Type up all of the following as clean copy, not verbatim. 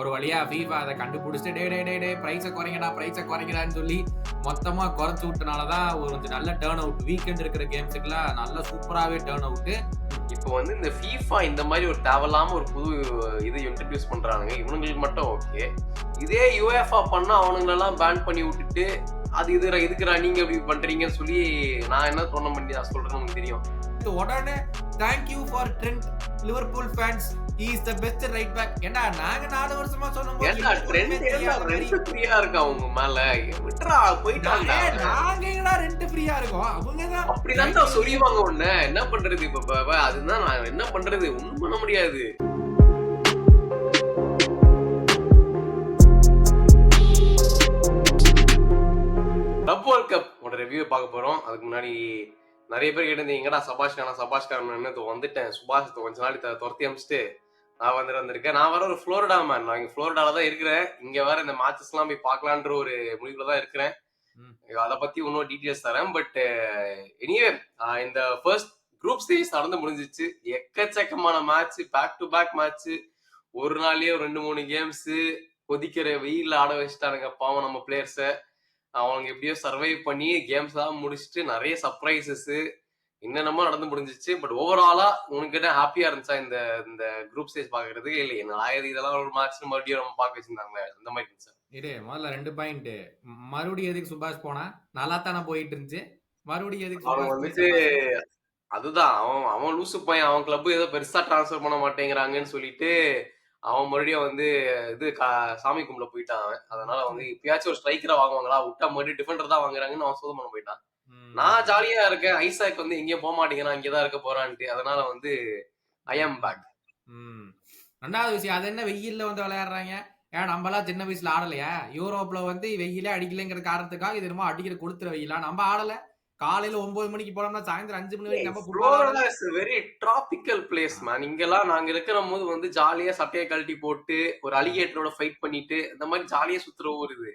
ஒரு வழியா FIFA அத கண்டுபிடிச்சுட்டு பிரைஸ குறைங்கடான்னு சொல்லி மொத்தமா குறைச்சு விட்டனாலதான் ஒரு நல்ல டர்ன் அவுட் வீக்கெண்ட் இருக்கிற கேம்ஸுக்குலாம் நல்ல சூப்பராவே டர்ன் அவுட். இப்போ வந்து இந்த FIFA இந்த மாதிரி ஒரு தேவையில்லாம ஒரு புது இது இன்ட்ரடியூஸ் பண்றானுங்க. இவனுங்களுக்கு மட்டும் ஓகே. இதே UEFA பண்ணா அவனுங்களெல்லாம் பேன் பண்ணி விட்டுட்டு அது இதுக்குறா நீங்க இப்படி பண்றீங்கன்னு சொல்லி நான் என்ன சொல்றேன்னு உங்களுக்கு தெரியும். உடனே thank you for trend Liverpool fans, he is the best right back. ஏண்டா நாங்க 4 வருஷமா சொன்னோம் ஏண்டா ட்ரெண்ட் ரெண்ட் ஃப்ரீயா இருக்கா உங்க மேல விட்றா போய்ட்டாங்க. நாங்க எங்கடா ரெண்ட் ஃப்ரீயா இருக்கோம், அவங்க தான் அப்படிதான் தான் சொல்லிவாங்க. உடனே என்ன பண்றது இப்ப அதுதான் நான் என்ன பண்றது, ஒண்ணும் பண்ண முடியாது. கிளப் வேர்ல்ட் கப் ஓட ரிவ்யூ பார்க்க போறோம். அதுக்கு முன்னாடி நிறைய பேர் கேட்டிருந்தீங்க எங்கடா சபாஷ் காரன் வந்துட்டேன். சுபாஷ் கொஞ்ச நாள் துரத்தி அமிச்சிட்டு நான் வந்திருக்கேன். நான் வர ஒரு புளோரிடா மேன். நான் இங்க புளோரிடால தான் இருக்கிறேன். இங்க வேற இந்த மேட்சஸ் எல்லாம் போய் பார்க்கலான்ற ஒரு முடிவுல தான் இருக்கிறேன். அதை பத்தி இன்னும் டீட்டெயில்ஸ் தரேன். பட் எனிவே இந்த ஃபர்ஸ்ட் குரூப் ஸ்டேஜ் நடந்து முடிஞ்சிச்சு. எக்கச்சக்கமான match, back to back match, ஒரு நாள்லயே 2-3 கேம்ஸ் கொதிக்கிற வெயில ஆட வச்சுட்டானுங்க பாவம் நம்ம பிளேயர்ஸ. அவங்க எப்படியோ சர்வைவ் பண்ணி கேம்ஸ் எல்லாம் முடிச்சுட்டு நிறைய சர்ப்ரைசஸ் என்னென்னமோ நடந்து முடிஞ்சிச்சு. பட் ஓவராலா உனக்கு என்ன ஹாப்பியா இருந்துச்சா இந்த இந்த குரூப் ஸ்டேஜ் பாக்குறது? இல்ல என்ன இதெல்லாம் ஒரு மேட்ச் மறுபடியும் நம்ம பார்க்க வச்சிருந்தாங்க அந்த மாதிரி இருந்துச்சா? முதல்ல 2 பாயிண்ட். மறுபடியும் எதுக்கு சுபாஷ் போனா? நல்லா தானே போயிட்டு இருந்துச்சு. மறுபடியும் எதுக்கு அவன் வந்துட்டு அதுதான் அவன் லூசு பையன். அவன் கிளப் ஏதோ பெருசா டிரான்ஸ்பர் பண்ண மாட்டேங்கிறாங்கன்னு சொல்லிட்டு அவன் மறுபடியும் வந்து இது சாமி கும்பிட போயிட்டான். அதனால வந்து இப்பயாச்சும் ஒரு ஸ்ட்ரைக்கரா வாங்குவாங்களா, விட்டா மறுபடியும் டிஃபெண்டர் தான் வாங்குறாங்கன்னு அவன் சோதம் பண்ண போயிட்டான். நான் ஜாலியா இருக்கேன். ஐசாக் வந்து எங்கேயும் போக மாட்டேங்கிறான், இங்கதான் இருக்க போறான்ட்டு. அதனால வந்து ஐ ஆம் பேக். ரெண்டாவது விஷயம், அது என்ன வெயில்ல வந்து விளையாடுறாங்க? ஏன் நம்மளாம் சின்ன வயசுல ஆடலையா? யூரோப்ல வந்து வெயிலே அடிக்கலைங்கிற காரணத்துக்காக இது என்னமோ அடிக்கிற கொடுத்துற வெயிலா? நம்ம ஆடல. காலையில 9 மணிக்கு போனோம்னா சாயந்தரம் 5 மணி வரைக்கும் நம்ம Florida is very tropical place man. இங்கெல்லாம் நாங்க இருக்கிற போது வந்து ஜாலியா சட்டையை கழட்டி போட்டு ஒரு அலிகேட்டரோட ஃபைட் பண்ணிட்டு இந்த மாதிரி ஜாலியா சுத்துற ஊர் இது.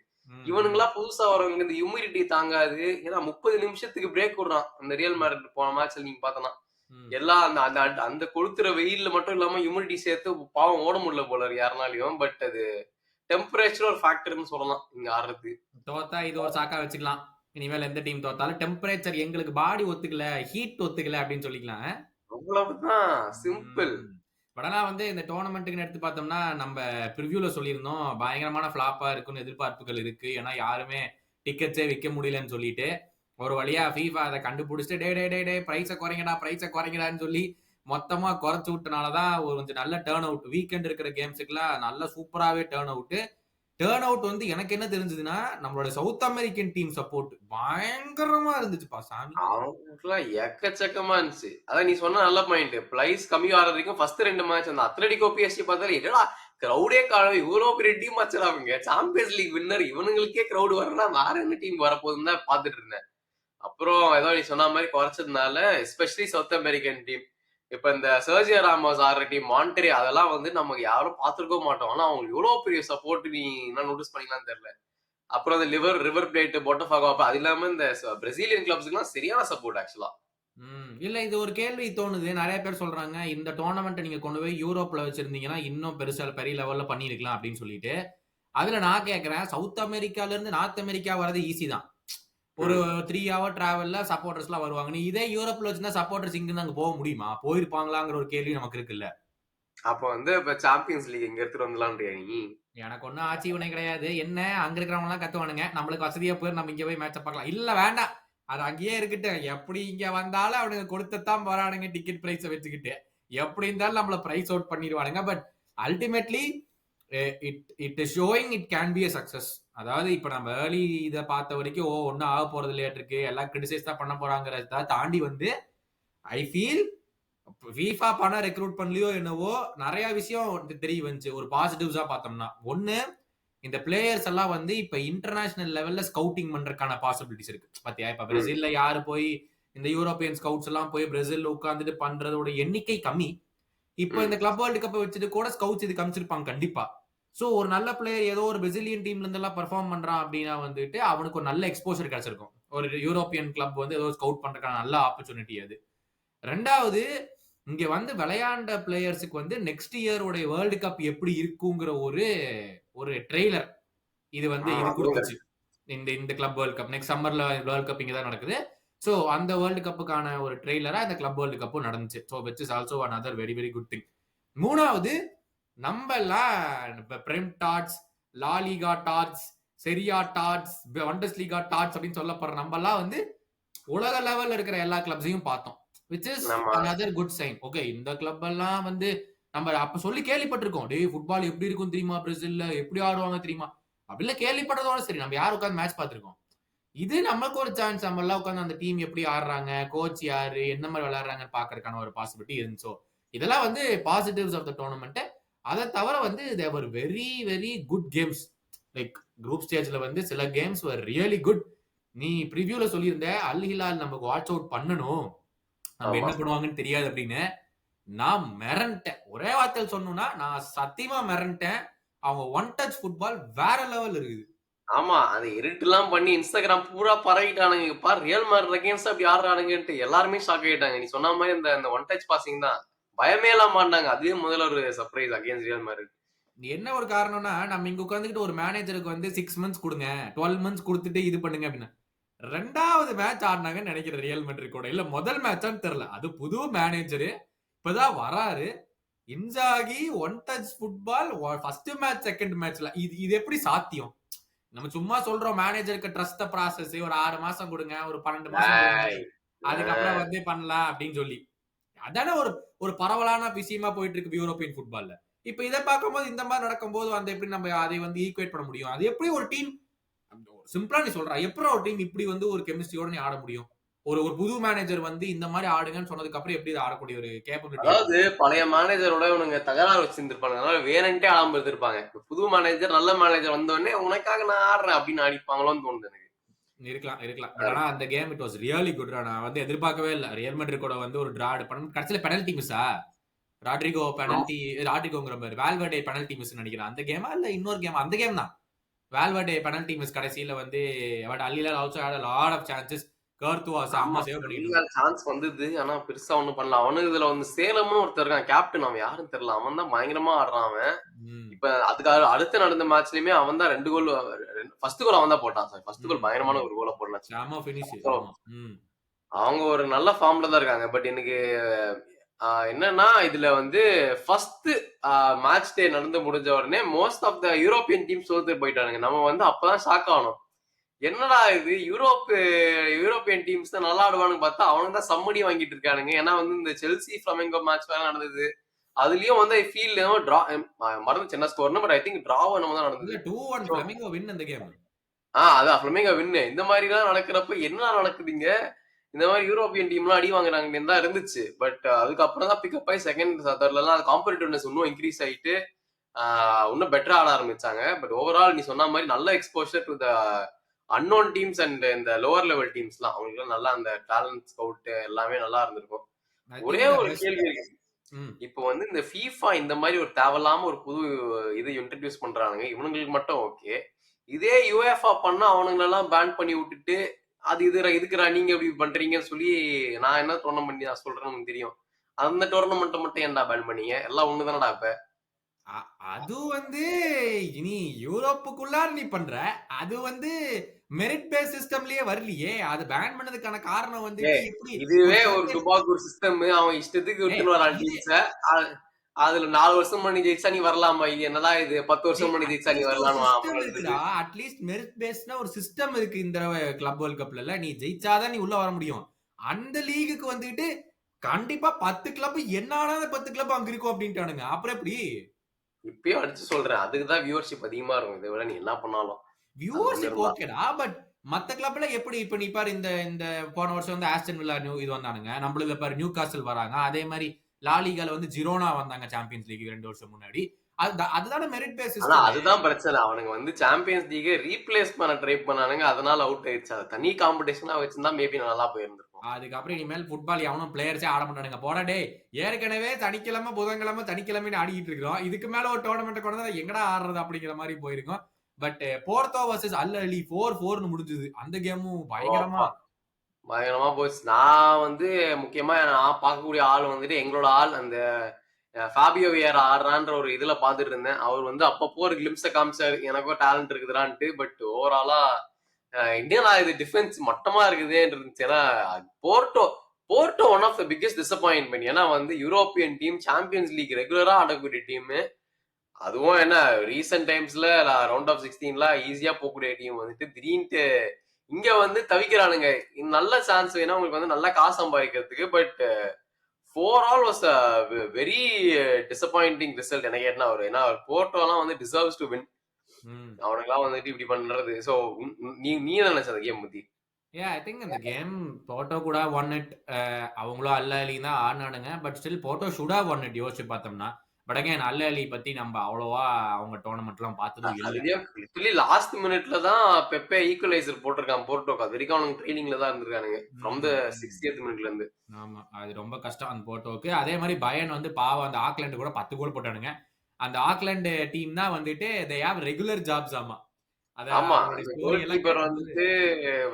இவனுங்களா புதுசா வரவங்க இந்த ஹியூமிடிட்டி தாங்காது. ஏன்னா 30 நிமிஷத்துக்கு பிரேக் விடுறான். அந்த ரியல் மேட்ரிட் போன மேட்ச்ல நீங்க பார்த்தனா எல்லாம் அந்த அந்த அந்த கொளுத்துற வெயில்ல மட்டும் இல்லாம ஹியூமிடிட்டி சேர்த்து பாவம் ஓட முடியல போல யாருனாலையும். பட் அது டெம்பரேச்சர் ஒரு ஃபேக்டர்னு சொல்லலாம் இங்க ஆடுறது. தோத்தா இது ஒரு சாக்கா வச்சுக்கலாம். இனிமேல் எந்த டீம் தோத்தாலும் டெம்பரேச்சர் எங்களுக்கு பாடி ஒத்துக்கல, ஹீட் ஒத்துக்கல அப்படின்னு சொல்லிக்கலாம். அவ்வளவுதான் சிம்பிள். பட் வந்து இந்த டோர்னமெண்ட்டுக்கு எடுத்து பார்த்தோம்னா நம்ம ப்ரிவியூல சொல்லியிருந்தோம் பயங்கரமான ஃபிளாப்பா இருக்குன்னு எதிர்பார்ப்புகள் இருக்கு. ஏன்னா யாருமே டிக்கெட்ஸே விற்க முடியலன்னு சொல்லிட்டு ஒரு வழியா FIFA அதை கண்டுபிடிச்சிட்டு பிரைஸை குறைங்கடான்னு சொல்லி மொத்தமா குறைச்சு விட்டனாலதான் ஒரு நல்ல டர்ன் அவுட் வீக்கெண்ட் இருக்கிற கேம்ஸுக்குலாம் நல்ல சூப்பராகவே டர்ன் அவுட் வந்து எனக்கு என்ன தெரிஞ்சதுன்னா நம்மளோட சவுத் அமெரிக்கன் டீம் சப்போர்ட் பயங்கரமா இருந்துச்சுப்பா சாமி. அவங்களுக்குலாம் எக்கச்சக்கமா இருந்துச்சு. அதான் நீ சொன்ன நல்ல பாயிண்ட். பிரைஸ் கம்மி ஆறது வரைக்கும் ஃபர்ஸ்ட் 2 மேட்ச் அந்த அத்லெட்டிகோ PSG பார்த்தாலே என்னடா கிரௌடே காணவே, இவ்வளவு பெரிய டீம் வச்சிருக்காங்க, சாம்பியன்ஸ் லீக் வின்னர் இவனுங்களுக்கே கிரௌட் வரனா வேற என்ன டீம் வரப்போகுதுன்னு தான் பாத்துட்டு இருந்தேன். அப்புறம் ஏதோ நீ சொன்ன மாதிரி குறைச்சதுனால எஸ்பெஷலி சவுத் அமெரிக்கன் டீம், இப்ப இந்த சர்ஜியோ ராமோஸ் ஆடுற டீம் மான்ட்ரே, அதெல்லாம் வந்து நமக்கு யாரும் பார்த்துருக்க மாட்டோம். ஆனா அவங்க எவ்வளவு பெரிய சப்போர்ட் நீ என்ன நோட்டீஸ் பண்ணிக்கலாம்னு தெரியல. அப்புறம் அந்த ரிவர் பிளேட் பொட்டஃபாகோ, அது இல்லாம இந்த பிரேசிலியன் கிளப்ஸ்க்குலாம் சரியான சப்போர்ட் ஆக்சுவலா. இல்ல இது ஒரு கேள்வி தோணுது. நிறைய பேர் சொல்றாங்க இந்த டோர்னமெண்ட் நீங்க கொண்டு போய் யூரோப்ல வச்சிருந்தீங்கன்னா இன்னும் பெரிய லெவல்ல பண்ணிருக்கலாம் அப்படின்னு சொல்லிட்டு. அதுல நான் கேக்குறேன், சவுத் அமெரிக்கால இருந்து நார்த் அமெரிக்கா வர்றது ஈஸி தான். ஒரு 3 hour டிராவல்ல சப்போர்ட்டர்ஸ் எல்லாம் வருவாங்க. நீ இதே யூரோப்ல வச்சிருந்தா சப்போர்ட்டர்ஸ் இங்க அங்க போக முடியுமா? போயிருப்பாங்களாங்கிற ஒரு கேள்வி நமக்கு இருக்குல்ல. அப்ப வந்து இப்ப சாம்பியன்ஸ் லீக் இங்க எடுத்துட்டு வந்துடலாம்ன்றியா நீ? எனக்கு ஒன்னும் ஆட்சேபனை கிடையாது. என்ன அங்க இருக்கிறவங்க எல்லாம் கத்துவானுங்க, நம்மளுக்கு வசதியா போய் நம்ம இங்க போய் மேட்ச பார்க்கலாம். இல்ல வேண்டாம், அது அங்கேயே இருக்கட்டும். எப்படி இங்க வந்தாலும் அவனுங்க கொடுத்துத்தான் போறானுங்க டிக்கெட் பிரைஸ வச்சுக்கிட்டு. எப்படி இருந்தாலும் நம்மள பிரைஸ் அவுட் பண்ணிடுவானுங்க. But ultimately it is showing it can be a success. அதாவது இப்ப நம்ம ஏர்லி இதை பார்த்த வரைக்கும் ஒன்னும் ஆக போறது லேட் இருக்கு, எல்லாம் கிரிட்டிசைஸ் தான் பண்ண போறாங்கிறத தாண்டி வந்து ஐ ஃபீல் FIFA பணம் ரெக்ரூட் பண்ணலையோ என்னவோ நிறைய விஷயம் தெரிய வந்துச்சு. ஒரு பாசிட்டிவ்ஸா பார்த்தோம்னா, ஒண்ணு இந்த பிளேயர்ஸ் எல்லாம் வந்து இப்ப இன்டர்நேஷனல் லெவல்ல ஸ்கவுட்டிங் பண்றதுக்கான பாசிபிலிட்டிஸ் இருக்கு. பாத்தியா, இப்ப பிரேசில்ல யாரு போய் இந்த யூரோப்பியன் ஸ்கவுட்ஸ் எல்லாம் போய் பிரேசில்ல உட்கார்ந்துட்டு பண்றதோட எண்ணிக்கை கம்மி. இப்ப இந்த கிளப் வேர்ல்டு கப் வச்சுட்டு கூட ஸ்கவுட்ஸ் இது காமிச்சிருப்பாங்க கண்டிப்பா. சோ ஒரு நல்ல பிளேயர் ஏதோ ஒரு பிரேசிலியன் டீம்ல இருந்து எல்லாம் பெர்ஃபார்ம் பண்றான் அப்படின்னா வந்துட்டு அவனுக்கு ஒரு நல்ல எக்ஸ்போசர் கிடைச்சிருக்கும். ஒரு யூரோப்பியன் கிளப் வந்து ஏதோ ஸ்கவுட் பண்றதுக்கான நல்ல ஆப்பர்ச்சுனிட்டி அது. ரெண்டாவது இங்க வந்து விளையாண்ட பிளேயர்ஸுக்கு வந்து நெக்ஸ்ட் இயரோட வேர்ல்டு கப் எப்படி இருக்குங்கிற ஒரு ஒரு ட்ரெய்லர் இது வந்து இது அதுவும் குடுத்துச்சு. correct. இந்த கிளப் வேர்ல்ட் கப் நெக்ஸ்ட் சம்மர்ல வேர்ல்ட் கப் இங்க தான் நடக்குது. சோ அந்த வேர்ல்டு கப்புக்கான ஒரு ட்ரெய்லரா இந்த கிளப் வேர்ல்டு கப்பும் நடந்துச்சு. So which is also another very very good thing. 3வது நம்பலாம் frame dots, La Liga dots, செரியா டாட்ஸ், பண்டஸ்லீகா டாட்ஸ் அப்படின்னு சொல்லப்படுற நம்பலாம் வந்து உலக லெவல்ல இருக்கிற எல்லா கிளப்ஸையும் பார்த்தோம். விச் இஸ் நம்ம another குட் சைன். ஓகே இந்த கிளப் எல்லாம் வந்து நம்ம அப்ப சொல்லி கேள்விப்பட்டிருக்கோம். டேய் ஃபுட்பால் எப்படி இருக்கும் தெரியுமா பிரேசில்ல? எப்படி ஆடுவாங்க தெரியுமா? அப்படிலாம் கேள்விப்பட்டதோட சரி. நம்ம யார் உட்கார்ந்து மேட்ச் பார்த்திருக்கோம். இது நமக்கு ஒரு சான்ஸ். நம்ம எல்லாம் உட்கார்ந்து அந்த டீம் எப்படி ஆடுறாங்க, கோச் யாரு, என்ன மாதிரி விளையாடுறாங்கன்னு பார்க்கறதுக்கான ஒரு பாசிபிலிட்டி இருந்துச்சோ. இதெல்லாம் வந்து பாசிட்டிவ்ஸ் ஆஃப் த டோர்னமெண்ட். அதை தவிர வந்து they were very very good games. Like group ஸ்டேஜ்ல வந்து சில கேம்ஸ் வர் ரியலி குட். நீ ப்ரிவியூல சொல்லியிருந்த அல் ஹிலால் நமக்கு வாட்ச் அவுட் பண்ணணும். நம்ம ஆமா என்ன பண்ணுவாங்கன்னு தெரியாது அப்படின்னு. நான் மிரண்டேன். ஒரே வார்த்தையில் சொல்லணும்னா நான் சத்தியமா மிரண்டேன். அவங்க ஒன் டச் ஃபுட்பால் வேற லெவல் இருக்குது. ஆமா அது இருட்டுலாம் பண்ணி இன்ஸ்டாகிராம் பூரா பரவிட்டானுங்க பாரு ரியல் மேட்ரிட் அகைன்ஸ்ட் அப்படி ஆடுறானுங்கன்ட்டு எல்லாருமே ஷாக் ஆயிட்டாங்க. நீ சொன்ன மாதிரி இந்த ஒன் டச் பாசிங் தான் பயமே இல்லாம ஆடினாங்க. அதுவே முதல்ல ஒரு சர்ப்ரைஸ் அகைன்ஸ்ட் ரியல் மேட்ரிட். என்ன ஒரு காரணம்னா நம்ம இங்க உட்காந்துக்கிட்டு ஒரு மேனேஜருக்கு வந்து 6 மந்த்ஸ் கொடுங்க, 12 மந்த்ஸ் கொடுத்துட்டு இது பண்ணுங்க அப்படின்னு. 2வது மேட்ச் ஆடினாங்கன்னு நினைக்கிறேன் ரியல் மேட்ரிட் கூட. இல்ல முதல் மேட்சான்னு தெரியல. அது புது மேனேஜரு இப்பதான் வராரு. இன்சாகி one touch football first match second மேட்ச்ல இது இது எப்படி சாத்தியம்? நம்ம சும்மா சொல்றோம் மேனேஜருக்கு ட்ரஸ்ட் ப்ராசஸ் ஒரு 6 மாசம் கொடுங்க, ஒரு 12 மாசம் கொடுங்க, ஏய், அதுக்கப்புறம் வந்து பண்ணலாம் அப்படின்னு சொல்லி. அதானே ஒரு ஒரு பரவலான விஷயமா போயிட்டு இருக்கு யூரோப்பியன் ஃபுட்பால்ல. இப்ப இதை பார்க்கும்போது இந்த மாதிரி நடக்கும்போது வந்து எப்படி நம்ம அதை வந்து ஈக்குவேட் பண்ண முடியும்? அது எப்படி ஒரு டீம் சிம்பிளா நீ சொல்ற எப்படி ஒரு டீம் இப்படி வந்து ஒரு கெமிஸ்ட்ரியோட நீ ஆட முடியும்? ஒரு ஒரு புது மேனேஜர் வந்து இந்த மாதிரி ஆடுங்கன்னு சொன்னதுக்கு அப்புறம் எப்படி இதை ஆடக்கூடிய ஒரு கேப்பபிலிட்டி அதாவது இருக்கும்? பழைய மேனேஜரோட இவனுங்க தகராறு வச்சிருந்திருப்பாங்க. அதனால வேணுன்ட்டே ஆடாம இருந்திருப்பாங்க. இப்ப புது மேனேஜர் நல்ல மேனேஜர் வந்த உடனே உனக்காக நான் ஆடுறேன் அப்படின்னு ஆடிப்பாங்களோன்னு தோணுது எனக்கு. இருக்கலாம் இருக்கலாம். பட் ஆனா அந்த game it was really good. நான் வந்து எதிர்பார்க்கவே இல்ல. ரியல் மேட்ரிட் கூட வந்து ஒரு டிரா கடைசியில பெனல்டி மிஸ்ஸா? ராட்ரிகோங்கிற மாதிரி வால்வர்டே பெனல்டி மிஸ் நினைக்கிறேன். அந்த கேமா இல்ல இன்னொரு கேம்? அந்த கேம் தான். வால்வர்டே பெனல்டி மிஸ் கடைசியில வந்து but Al Hilal also had a lot of chances. கர்த்துவா ஆமா. செம்ம சேவ் பண்ணிட்டு இருந்தான். வெளிநாடு சான்ஸ் வந்தது. ஆனா பெருசா ஒண்ணும் பண்ணல. அவனுக்கு இதுல வந்து சேலம்னு ஒருத்தன் இருக்கான். கேப்டன் அவன் யாருன்னு தெரியல. அவன் தான் பயங்கரமா ஆடுறான் அவன். ம். இப்ப அதுக்காக அடுத்து நடந்த மேட்ச்லயுமே அவன் தான் 2 கோல் ஃபர்ஸ்ட் கோல் அவன் தான் போட்டான். சாரி ஃபர்ஸ்ட் கோல் பயங்கரமான ஒரு கோல போட்டான். செம்ம ஃபினிஷ். சோ ஆமா. ம். அவங்க ஒரு நல்ல ஃபார்ம்ல தான் இருக்காங்க. பட் எனக்கு என்னன்னா இதுல வந்து ஃபர்ஸ்ட் மேட்ச் டே நடந்து முடிஞ்ச உடனே most of the European teams தோத்து போயிட்டானுங்க. நம்ம வந்து அப்பதான் ஷாக் ஆனோம். என்னடா இது யூரோப்பியன் டீம்ஸ் தான் நல்லா ஆடுவானுங்க பார்த்தா அவனுங்க தான் சம்மடி வாங்கிட்டு இருக்கானுங்க. ஏன்னா வந்து இந்த செல்சி ஃபிளமெங்கோ மேட்ச் வேற நடந்தது. அதுலயும் வந்து ஐ ஃபீல் டிரா மறந்துச்சு என்ன ஸ்கோர்னு. பட் ஐ திங்க் டிராவோ என்னமோ தான் இல்ல நடந்தது. 2-1 ஸோ ஃபிளமிங்கோ வின் அந்த கேம். அதான் ஃபிளமெங்கோ வின்னு. இந்த மாதிரி எல்லாம் நடக்கிறப்ப என்ன நடக்குதுங்க? இந்த மாதிரி யூரோப்பியன் டீம்லாம் அடி வாங்குறாங்கன்னு தான் இருந்துச்சு. பட் அதுக்கப்புறம் தான் பிக்கப் ஆகி செகண்ட் தேர்ட்லலாம் காம்படிட்டிவ்னஸ் இன்னும் இன்க்ரீஸ் ஆயிட்டு இன்னும் பெட்டரா ஆட ஆரம்பிச்சாங்க. பட் ஓவரால் நீ சொன்ன மாதிரி நல்ல exposure to the unknown teams and இந்த லோவர் லெவல் டீம்ஸ்லாம் அவங்களுக்கு நல்லா அந்த டேலண்ட் ஸ்கவுட் எல்லாமே நல்லா இருந்திருக்கும். ஐ ஒரே திங்க் த ஒரு பெஸ்ட். கேள்வி இருக்கு. ம். இப்போ வந்து இந்த FIFA இந்த மாதிரி ஒரு தேவையில்லாம ஒரு புது இது இன்ட்ரடியூஸ் பண்றானுங்க. இவனுங்களுக்கு மட்டும் ஓகே. இதே UEFA பண்ணா அவனுங்களெல்லாம் பேன் பண்ணி விட்டுட்டு அது இதுக்குடா நீங்க இப்படி பண்றீங்கன்னு சொல்லி நான் என்ன டோர்னமெண்ட் பண்ணி நான் சொல்றேன்னு உனக்கு தெரியும். அந்த டோர்னமெண்ட்டை மட்டும் ஏன்டா பேன் பண்ணீங்க? எல்லாம் ஒண்ணுதானடா இப்ப. அது வந்து இனி யூரோப்புக்குள்ளார நீ பண்ற. அது வந்து மெரிட் பேஸ் சிஸ்டம்லயே வரலையே. அது பேன் பண்ணதுக்கான காரணம் வந்துட்டு ஏய் எப்படி ஒரு இதுவே ஒரு சர்டன் டுபாக்கூர் சிஸ்டம் அவன் இஷ்டத்துக்கு ஏய் விட்டுன்னு வரான் இது டீம்ஸ. அதுல 4 வருஷம் பண்ணி ஜெயிச்சா நீ வரலாமா? இது என்னடா இது 10 வருஷம் பண்ணி ஜெயிச்சா நீ அட்லீஸ்ட் ஒரு வரலாமா? சிஸ்டம் அப்புறம் இருக்குடா. அட்லீஸ்ட் மெரிட் பேஸ்னா ஒரு சிஸ்டம் இருக்கு இந்த கிளப் வேர்ல்ட் கப்ல. நீ ஜெயிச்சாதான் நீ உள்ள வர முடியும். அந்த லீகுக்கு வந்துட்டு கண்டிப்பா 10 கிளப் என்ன ஆனாலும் 10 கிளப் அங்க இருக்கும் அப்படின்ட்டானுங்க. அப்புறம் எப்படி? இப்பயும் அடிச்சு சொல்றேன். அதுக்கு தான் வியூவர்ஷிப் அதிகமா இருக்கும். இதை விட நீ என்ன பண்ணாலும். அது ஒண்ணு வியூவர்ஷிப் இருந்தா. ஓகேடா. பட் மத்த கிளப்ல எப்படி இப்ப நீ பாரு இந்த இந்த போன வருஷம் வந்து ஆஸ்டன் வில்லா இது வந்தானுங்க. நம்மளுல பாரு நியூ காசல் வராங்க. அதே மாதிரி லாலிகால வந்து ஜிரோனா வந்தாங்க சாம்பியன்ஸ் லீக் 2 வருஷம் முன்னாடி. அதுதானே மெரிட் பேஸ் ஆனா சிஸ்டம். அதுதான் பிரச்சனை. அவனுங்க வந்து சாம்பியன்ஸ் லீகை ரீப்ளேஸ் பண்ண ட்ரை பண்ணானுங்க. அதனால அவுட் ஆயிடுச்சு. அது தனி காம்படிஷனா வச்சிருந்தா மேபி நல்லா போயிருந்திருக்கும். அதுக்கப்புறம் இனிமேல் ஃபுட்பால் எவனும் பிளேயர்ஸே ஆட மாட்டானுங்க. போடா டேய். ஏற்கனவே சனிக்கிழமை புதன்கிழமை சனிக்கிழமைன்னு ஆடிக்கிட்டு இருக்கிறோம். இதுக்கு மேல ஒரு டோர்னமெண்ட் கொண்டு வந்தா எங்கடா ஆடுறது அப்படிங்கிற மாதிரி போயிருக்கும். பட் போர்த்தோ வர்சஸ் அல் அலி 4-4ன்னு முடிஞ்சது. அந்த கேமும் ஓ பயங்கரமா அப்பா! பயங்கரமா போச்சு. நான் வந்து முக்கியமா நான் பார்க்கக்கூடிய ஆள் வந்துட்டு எங்களோட ஆள் அந்த ஃபாபியோ வியரா ஆடுறான்ற ஒரு இதுல பார்த்துட்டு இருந்தேன். அவர் வந்து அப்பப்போ ஒரு கிளிம்ஸ காமிச்சாரு. எனக்கும் டேலண்ட் இருக்குதுடான்ட்டு. பட் ஓவராலா என்னடா இது டிஃபென்ஸ் மட்டமா இருக்குதேன்னு இருந்துச்சு. ஏன்னா Porto Porto one of the biggest disappointment. ஏன்னா வந்து யூரோப்பியன் டீம் சாம்பியன்ஸ் லீக் ரெகுலரா ஆடக்கூடிய டீம். அதுவும் என்ன ரீசெண்ட் டைம்ஸ்ல ரவுண்ட் ஆஃப் 16ல ஈஸியா போகக்கூடிய டீம் வந்துட்டு திடீர்னுட்டு இங்க வந்து தவிக்கிறானுங்க. நல்ல சான்ஸ் வேணும் உங்களுக்கு வந்து நல்லா காசு சம்பாதிக்கிறதுக்கு. But overall was a very disappointing result எனக்கு என்ன வரும். ஏன்னா போர்ட்டோலாம் வந்து டிசர்வ்ஸ் டு வின். அவனுங்களாம் வந்துட்டு இப்படி பண்றது. சோ நீ நீ என்ன நினைச்ச அந்த கேம் பத்தி? ஐ திங்க் இந்த கேம் போட்டோ கூட ஒன் இட் அவங்களும் அல்ல அலி தான் ஆடினானுங்க. But still Porto should've won it யோசிச்சு பார்த்தோம்னா. பட் அகைன் அல்ல அலி பத்தி நம்ம அவ்வளவா அவங்க டோர்னமெண்ட்லாம் பார்த்ததும் இல்ல. அதுலயும் லிட்டரலி லாஸ்ட் மினிட்ல தான் பெப்பே ஈக்குவலைசர் போட்டிருக்கான் போர்ட்டோக்கு. அது வரைக்கும் அவனுக்கு ட்ரைனிங்ல தான் இருந்திருக்கானுங்க. ஃப்ரம் த 60th மினிட்ல இருந்து. ஆமா. அது ரொம்ப கஷ்டம் அந்த போர்ட்டோக்கு. அதே மாதிரி பயன் வந்து பாவம் அந்த ஆக்லாந்து கூட 10 கோல் போட்டானுங்க. அந்த ஆக்லாந்து டீம் தான் வந்துட்டு தே ஹேவ் ரெகுலர் ஜாப்ஸ் ஆமா. அத ஆமா. அவங்களுடைய அந்த ஸ்டோரி கோல் எல்லாம் கீப்பர் கேட்கும்போது வந்துட்டு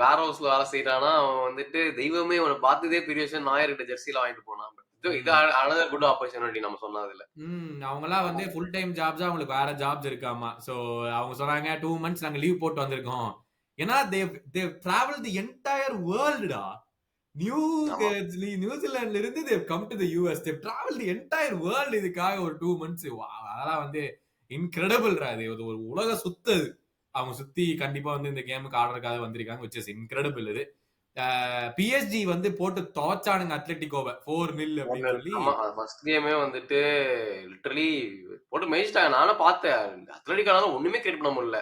வேர் ஹவுஸ்ல வேலை செய்யறானா, அவன் வந்துட்டு தெய்வமே உன்னை பார்த்ததே பெரிய விஷயம் நாயர்கிட்ட ஜெர்சில வாங்கிட்டு போனான். இது ம். அனதர் குட் ஆப்பர்ச்சுனிட்டி நம்ம சொன்னதுல. அவங்கலாம் வந்து ஆமா. ஃபுல் டைம் ஜாப்ஸா அவங்களுக்கு வேற ஜாப்ஸ் இருக்காமா. சோ அவங்க சொன்னாங்க 2 மந்த்ஸ் நாங்க லீவ் போட்டு வந்திருக்கோம். ஏன்னா தேவ் டிராவல் தி என்டையர் வேர்ல்டுடா. நியூ ஆமா. நியூசிலாந்துல இருந்து they come to the US. They travel the entire world இதுக்காக ஒரு 2 மந்த்ஸ். அதெல்லாம் வந்து இன்கிரெடிபிள்ரா இது. ஒரு உலக சுத்து அது. அவங்க சுத்தி கண்டிப்பா வந்து இந்த கேமுக்கு ஆடுறதுக்காக வந்திருக்காங்க. which is incredible இது. பிஎஸ்ஜி வந்து போட்டு துவைச்சானுங்க அத்லெட்டிகோவை 4-0 அப்படின்னு சொல்லி. ஆமா. ஃபர்ஸ்ட் கேமே வந்துட்டு லிட்டரலி போட்டு மேய்ச்சிட்டாங்க. நானும் பார்த்தேன். அத்லெட்டிக்கானால ஒண்ணுமே கிரியேட் பண்ண முடியல.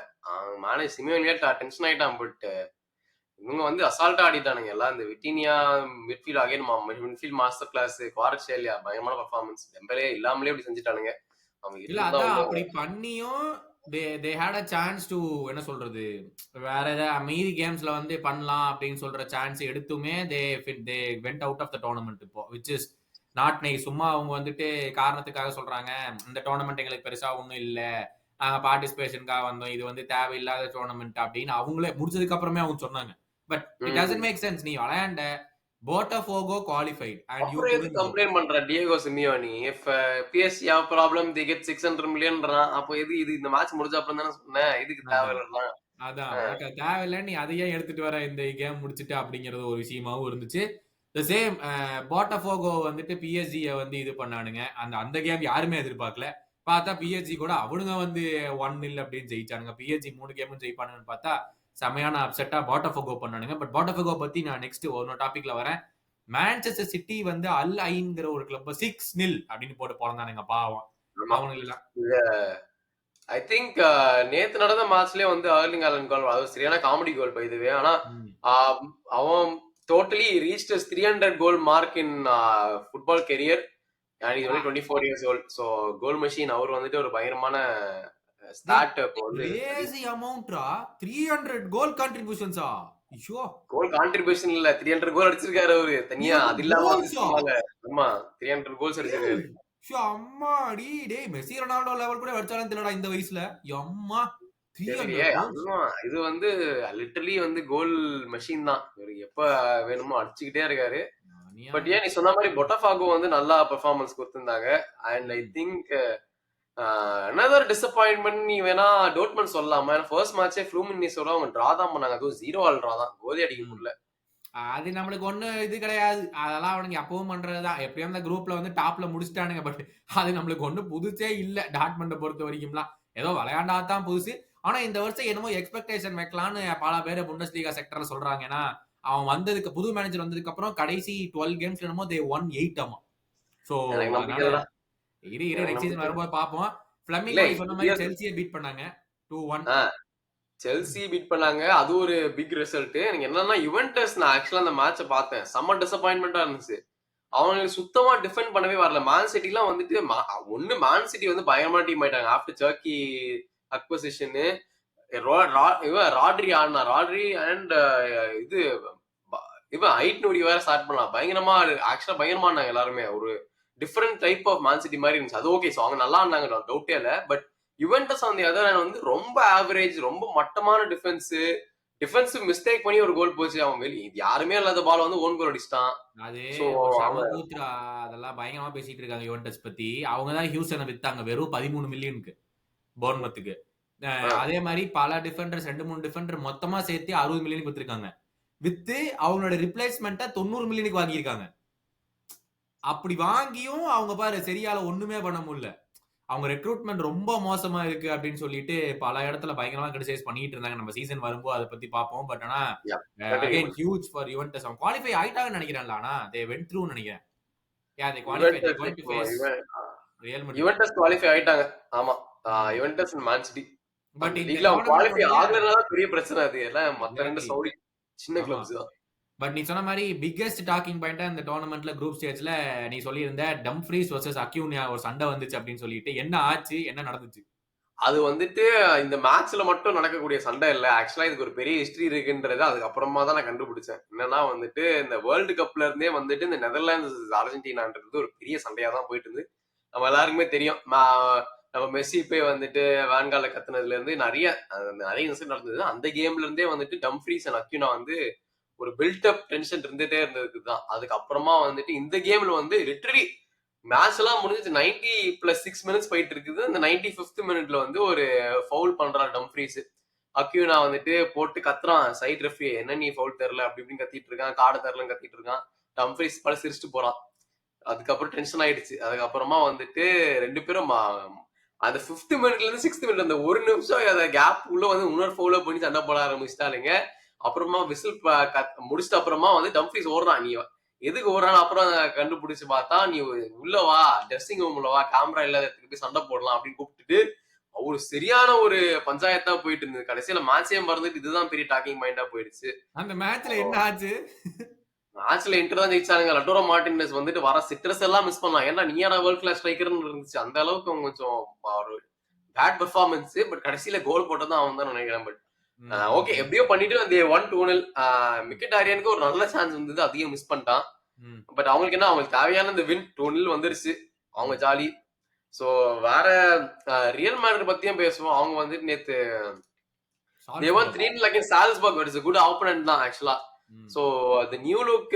மேனேஜ் சிமியோனியே டென்ஷன் ஆயிட்டான். பட் இவங்க வந்து அசால்ட்டா ஆடிட்டானுங்க. எல்லாம் இந்த Vitinha midfield again midfield master class Kvaratskhelia பயங்கரமான பெர்ஃபார்மன்ஸ். டெம்பலே இல்லாமலே இப்படி செஞ்சுட்டானுங்க. அவங்க இல்ல இருந்தா அதான் உள்ள அப்படி பண்ணியும் they had a chance to என்ன சொல்றது வேற ஏதாவது மீதி கேம்ஸ்ல வந்து பண்ணலாம் அப்படின்னு சொல்ற சான்ஸ் எடுத்துமே they went out of the tournament இப்போ விச் இஸ் நாட் நைஸ். சும்மா அவங்க வந்துட்டு காரணத்துக்காக சொல்றாங்க இந்த டோர்னமெண்ட் எங்களுக்கு பெருசா ஒண்ணும் இல்ல நாங்க பார்ட்டிசிபேஷனுக்காக வந்தோம் இது வந்து தேவையில்லாத டோர்னமெண்ட் அப்படின்னு அவங்களே முடிச்சதுக்கு அப்புறமே அவங்க சொன்னாங்க. But it doesn't make sense. நீ விளையாண்ட போட்டோஃபோகோ குவாலிஃபைட் அண்ட் யூ அப்புறம் எதுக்கு குடன்ட் கோ. கம்ப்ளைண்ட் பண்ற Diego Simeone? If PSG have problem they get 600 மில்லியன்றான். அப்போ எது இது இந்த மேட்ச் முடிஞ்ச அப்புறம் தானே சொன்னேன். இதுக்கு அதான் தேவையில்லாம். அதான் உனக்கு அது தேவையில்ல நீ அதையே எடுத்துட்டு வர இந்த கேம் முடிச்சுட்டு அப்படிங்கறது ஒரு விஷயமாவும் இருந்துச்சு. த சேம் போட்டஃபோகோ வந்துட்டு பிஎஸ்ஜியை வந்து இது பண்ணானுங்க. அந்த அந்த கேம் யாருமே எதிர்பார்க்கல. பார்த்தா பிஎஸ்ஜி கூட அவனுங்க வந்து 1-0 அப்படின்னு ஜெயிச்சானுங்க. பிஎஸ்ஜி 3 கேமும் ஜெயிப்பானுங்கன்னு பார்த்தா செமையான அப்செட்டா போட்டஃபோகோ பண்ணானுங்க. பட் போட்டஃபோகோ பத்தி நான் நெக்ஸ்ட் ஒரு டாபிக்ல வரேன். மான்செஸ்டர் சிட்டி வந்து அல் ஐன்ங்கிற ஒரு கிளப் 6-0 அப்படின்னு போட்டு பிறந்தானுங்க பாவம் ஆமா. அவனுங்க. ஐ திங்க் நேத்து நடந்த மேட்ச்லயே வந்து அர்லிங் ஹாலண்ட் கோல் அது சரியான comedy goal by the way. ஆனா அவன் totally reached his 300 goal mark in football career and is only 24 years old. So goal machine அவர் வந்துட்டு ஒரு பயங்கரமான ஸ்டார்ட் இப்போ வந்து கிரேசி அமௌண்ட்ரா 300 கோல் கான்ட்ரிபியூஷன்ஸா. ஐயோ கோல் கான்ட்ரிபியூஷன் இல்ல 300 கோல் அடிச்சிருக்காரு அவரு தனியா. 300 அது இல்லாம வந்து கோல்ஸா. சும்மால. ஆமா 300 கோல்ஸ் அடிச்சிருக்காரு. அம்மாடி டேய் மெஸ்ஸி ரொனால்டோ லெவல் கூட அடிச்சாலும் தெரியலடா இந்த வயசுல. அம்மா 300 தெரியலையே. கோல்ஸ். ஆமா இது வந்து லிட்டரலி வந்து கோல் மெஷின் தான். இவரு எப்ப வேணுமோ அடிச்சுக்கிட்டே இருக்காரு. பட் ஏன் நீ சொன்ன மாதிரி பொட்டஃபாகோ வந்து நல்லா பெர்ஃபார்மன்ஸ் கொடுத்திருந்தாங்க. And I think another disappointment நீ வேணா டோட்மண்ட் சொல்லலாமா? ஏன்னா ஃபர்ஸ்ட் மேட்சே ஃப்ளூமினிஸோட அவங்க டிரா தான் பண்ணாங்க. அதுவும் 0-0 டிரா தான். கோலி அடிக்க முடியல. அது நம்மளுக்கு ஒண்ணு இது கிடையாது. அதெல்லாம் அவனுங்க எப்பவும் பண்றதுதான். எப்பயும் அந்த குரூப்ல வந்து டாப்ல முடிச்சிட்டானுங்க. பட் அது நம்மளுக்கு ஒண்ணு புதுசே இல்ல. டாட்மண்ட பொறுத்த வரைக்கும்லாம் ஏதோ விளையாண்டா தான் புதுசு. ஆனா இந்த வருஷம் என்னமோ எக்ஸ்பெக்டேஷன் வைக்கலான்னு பல பேர் புண்டஸ்லீகா செக்டர்ல சொல்றாங்க. ஏன்னா அவன் வந்ததுக்கு புது மேனேஜர் வந்ததுக்கு அப்புறம் கடைசி 12 கேம்ஸ்ல என்னமோ they won 8 ஆமா. சோ எனக்கு அதனால நம்பிக்கை தான். இரு எனக்கு நெக்ஸ்ட் சீசன் நம்பிக்கை வரும்போது பாப்போம். இல்ல. ஃபிளமிங்கோ நீ சொன்ன மாதிரி செல்சியை பீட் பண்ணாங்க 2-1. செல்சி பீட் பண்ணாங்க. அது ஒரு பிக் ரிசல்ட். எனக்கு என்னன்னா யுவென்டஸ் நான் ஆக்சுவலா அந்த மேட்ச பார்த்தேன். செம்ம டிசப்பாயின்ட்மெண்டா இருந்துச்சு. அவங்களுக்கு சுத்தமா டிஃபெண்ட் பண்ணவே வரல. மேன் சிட்டிலாம் வந்துட்டு ஒண்ணு மேன் சிட்டி வந்து பயங்கரமான டீம் ஆயிட்டாங்க. ஆஃப்டர் ஜர்க்கி அக்வசிஷன் இவன் ராட்ரி ஆடினா ராட்ரி அண்ட் இது இவன் ஹைட் நோடி வேற ஸ்டார்ட் பண்ணலாம். பயங்கரமா ஆக்சுவலா பயங்கரமா இருந்தாங்க எல்லாருமே. ஒரு different type of Man City மாதிரி இருந்துச்சு. அது ஓகே. ஸோ அவங்க நல்லா இருந்தாங்க டவுட்டே இல்லை. பட் யுவென்டஸ் அந்த அதர் வந்து ரொம்ப ஆவரேஜ் ரொம்ப மட்டமான டிஃபென்ஸ் டிஃபென்சிவ் மிஸ்டேக் பண்ணி ஒரு கோல் போச்சு. அவன் யாருமே இல்லாத பால் வந்து ஓன் கோல் அடிச்சிட்டான். அது சோ ஒரு செம அவன் கூத்துடா. அதெல்லாம் பயங்கரமா பேசிட்டு இருக்காங்க யுவென்டஸ் பத்தி. அவங்க தான் ஹியூஸ்டன வித்தாங்க வெறும் 13 மில்லியனுக்கு போர்ன்மத்துக்கு. அதே மாதிரி பல டிஃபெண்டர்ஸ் 2-3 டிஃபெண்டர் மொத்தமா சேர்த்து 60 மில்லியனுக்கு வித்திருக்காங்க. வித்து அவங்களோட ரிப்ளேஸ்மெண்ட்ட 90 மில்லியனுக்கு வாங்கியிருக்காங்க. அப்படி வாங்கியும் அவங்க பாரு சரியால ஒண்ணுமே பண்ண முடியல. அவங்க ரெக்ரூட்மெண்ட் ரொம்ப மோசமா இருக்கு அப்படின்னு சொல்லிட்டு பல இடத்துல பயங்கரமா கிரிட்டிசைஸ் பண்ணிட்டு இருந்தாங்க. நம்ம சீசன் வரும்போது அதை பத்தி பார்ப்போம். பட் ஆனா அகைன் ஹியூஜ் ஃபார் யுவென்டஸ். அவங்க குவாலிஃபை ஆயிட்டாங்கன்னு நினைக்கிறேன்ல. ஆனா தே வென்ட் த்ரூ நினைக்கிறேன். They qualify they going to face Real Madrid. Juventus qualify ஆயிட்டாங்க. ஆமா. Juventus and Man City. But இந்த லீக்ல அவங்க குவாலிஃபை ஆகலனால பெரிய பிரச்சனை அது. எல்லாம் மத்த ரெண்டு சவுடி சின்ன கிளப்ஸ் தான். பட் நீ சொன்ன மாதிரி பிக்கெஸ்ட் டாக்கிங் பாயிண்டா இந்த டோர்னமெண்ட்ல குரூப் ஸ்டேஜ்ல நீ சொல்லியிருந்த டம்ஃப்ரீஸ் வர்சஸ் அக்யூனியா ஒரு சண்டை வந்துச்சு அப்படின்னு சொல்லிட்டு என்ன ஆச்சு, என்ன நடந்துச்சு? அது வந்துட்டு இந்த மேட்ச்ல மட்டும் நடக்கக்கூடிய சண்டை இல்ல. ஆக்சுவலா இதுக்கு ஒரு பெரிய ஹிஸ்டரி இருக்குன்றது அதுக்கப்புறமா தான் நான் கண்டுபிடிச்சேன். என்னன்னா வந்துட்டு இந்த வேர்ல்டு கப்ல இருந்தே வந்துட்டு இந்த நெதர்லாந்து அர்ஜென்டினான்றது ஒரு பெரிய சண்டையா தான் போயிட்டு இருந்து நம்ம எல்லாருக்குமே தெரியும். நம்ம மெஸ்ஸி போய் வந்துட்டு வேன்கால கத்துனதுல இருந்து நிறைய இன்சிடென்ட் நடந்தது. அந்த கேம்ல இருந்தே வந்துட்டு டம்ஃப்ரீஸ் அண்ட் அக்யூனா வந்து ஒரு பில்ட் அப் டென்ஷன் இருந்துட்டே இருந்ததுக்கு தான். அதுக்கப்புறமா வந்துட்டு இந்த கேம்ல வந்து லிட்டரலி மேட்ச் எல்லாம் முடிஞ்சு 90+6 மினிட்ஸ் போயிட்டு இருக்குது. இந்த 95th மினிட்ல வந்து ஒரு ஃபவுல் பண்றான் டம்ஃப்ரீஸ். அக்யூனா வந்துட்டு போட்டு கத்துறான் சைட் ரெஃப்ரி, என்ன நீ ஃபவுல் தெரியல அப்படி இப்படின்னு கத்திட்டு இருக்கான், கார்டு தரலன்னு கத்திட்டு இருக்கான். டம்ஃப்ரீஸ் பல சிரிச்சுட்டு போறான். அதுக்கப்புறம் டென்ஷன் ஆயிடுச்சு. அதுக்கப்புறமா வந்துட்டு ரெண்டு பேரும் அந்த 5th மினிட்ல இருந்து 6th மினிட் அந்த ஒரு நிமிஷம் அந்த கேப் உள்ள வந்து இன்னொரு ஃபவுல பண்ணி சண்டை போட ஆரம்பிச்சிட்டாலுங்க. அப்புறமா விசில் முடிச்சிட்ட அப்புறமா வந்து டம்ஃப்ரீஸ் ஓடுறான். நீ எதுக்கு ஓடுறான் அப்புறம் கண்டுபிடிச்சு பார்த்தா, நீ உள்ள வா, ட்ரெஸ்ஸிங் ரூம்ல வா, கேமரா இல்லாத இடத்துக்கு போய் சண்டை போடலாம் அப்படின்னு கூப்பிட்டுட்டு ஒரு சரியான ஒரு பஞ்சாயத்தா போயிட்டு இருந்தது. கடைசியில மேட்சே மறந்துட்டு இதுதான் பெரிய டாக்கிங் பாயிண்டா போயிடுச்சு. அந்த மேட்ச்ல என்ன ஆச்சு? மேட்ச்ல இன்டர் தான் ஜெயிச்சானுங்க. லட்டோரோ மார்டினஸ் வந்துட்டு வர சிட்ரஸ் எல்லாம் மிஸ் பண்ணலாம். ஏன்னா நீயாடா வேர்ல்ட் கிளாஸ் ஸ்ட்ரைக்கர்னு இருந்துச்சு. அந்த அளவுக்கு அவங்க கொஞ்சம் ஒரு பேட் பெர்ஃபார்மன்ஸ். பட் கடைசியில கோல் போட்டதான் அவன் தான் நினைக்கிறேன். பட் ஓகே எப்படியோ பண்ணிட்டு அந்த 1-2 மிக்கெட்டாரியனுக்கு ஒரு நல்ல சான்ஸ் இருந்தது, அதையும் மிஸ் பண்ணிட்டான். பட் அவங்களுக்கு என்ன, அவங்களுக்கு தேவையான இந்த வின் 2-0 வந்துருச்சு, அவங்க ஜாலி. சோ வேற ரியல் மேட்ரிட் பத்தியும் பேசுவோம். அவங்க வந்துட்டு நேத்து they won 3-0 against Salzburg. It is a good opponent தான் ஆக்சுவலா. சோ the new look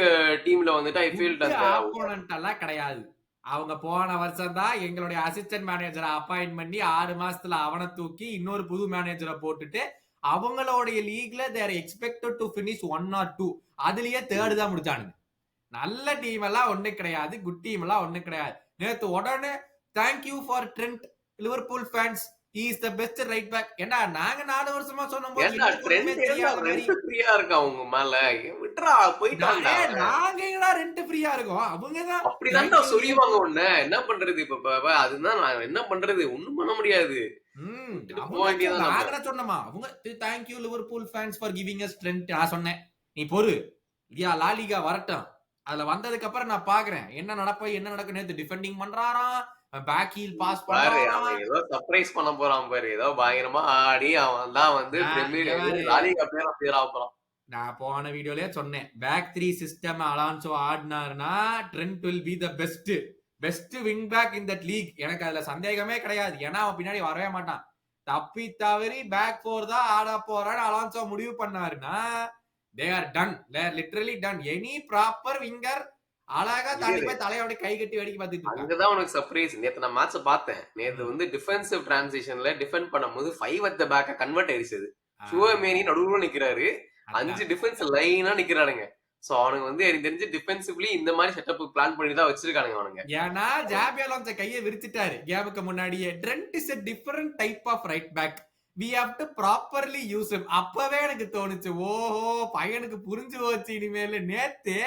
டீம்ல வந்துட்டு ஐ ஃபீல் அந்த ஆப்போனன்ட் எல்லாம் கிடையாது. அவங்க போன வருஷம் தான் எங்களுடைய அசிஸ்டன்ட் மேனேஜரை அப்பாயிண்ட் பண்ணி 6 மாசத்துல அவனை தூக்கி இன்னொரு புது மேனேஜரை போட்டுட்டு அவங்களுடைய லீக்ல தேர் எக்ஸ்பெக்டட் டு ஃபினிஷ் 1 or 2 அதுலயே தேர்ட் தான் முடிச்சானுங்க. நல்ல டீம் எல்லாம் ஒண்ணு கிடையாது, குட் டீம் எல்லாம் ஒண்ணு கிடையாது. நேத்து உடனே thank you for trend, Liverpool fans, he is the best right back. ஏன்னா நாங்க 4 வருஷமா சொன்னோம்போது ஃப்ரீயா இருக்கா அவங்க மேல விட்றா போயிட்டாங்க. நாங்க எங்கடா ரெண்ட் ஃப்ரீயா இருக்கோம், அவங்க தான் அப்படிதான் சொல்லிவாங்க. ஒண்ணு என்ன பண்றது இப்ப, அதுதான் நான் என்ன பண்றது, ஒண்ணும் பண்ண முடியாது. சொன்னமா அவங்க thank you Liverpool fans for giving us strength. நான் சொன்னேன் நீ பொறு, லா லீகா வரட்டும், அதுல வந்ததுக்கு அப்புறம் நான் பாக்குறேன் என்ன நடப்ப என்ன நடக்கும். நேத்து டிஃபெண்டிங் பண்றாராம், பேக் ஹீல் பாஸ் பண்றாராம், ஏதோ சர்ப்ரைஸ் பண்ண போறான் பாரு, ஏதோ பயங்கரமா ஆடி அவன் தான் வந்து பிரீமியர் லா லீகா பிளேயர் ஆக போறான். நான் போன வீடியோலயே சொன்னேன், பேக் 3 சிஸ்டம் அலான்சோ ஆடினார்னா Trent will be the best wing back in that league. எனக்கு அதுல சந்தேகமே கிடையாது. ஏன்னா அவன் பின்னாடி வரவே மாட்டான். தப்பி தவறி பேக் 4 தான் ஆட போறான்னு அலான்சோ முடிவு பண்ணாருன்னா they are done, they are literally done. any proper winger அழகா தாண்டி போய் தலையோட கை கட்டி வேடிக்கை பார்த்துட்டு இருக்காங்க. அங்கதான் உனக்கு சர்ப்ரைஸ். நேத்து நான் மேட்ச பார்த்தேன். நேத்து வந்து டிஃபென்சிவ் டிரான்சிஷன்ல டிஃபெண்ட் பண்ணும்போது 5 at the back கன்வெர்ட் ஆயிருச்சு. ஷுவமேனி நடுவுல நிக்கிறாரு, 5 டிஃபென்ஸ் லைனா நிக்கிறானுங்க. சோ அவனுங்க வந்து எனக்கு தெரிஞ்சு டிஃபென்சிவ்லி இந்த மாதிரி செட்டப் பிளான் பண்ணி தான் வச்சிருக்கானுங்க அவனுங்க. ஏன்னா ஜாபி அலோன்சோ கையை விரிச்சிட்டாரு கேமுக்கு முன்னாடியே. Trend is a different type of right back, we have to properly use him. அப்பவே எனக்கு தோணுச்சு, ஓஹோ பையனுக்கு புரிஞ்சு போச்சு இனிமேல். நேத்து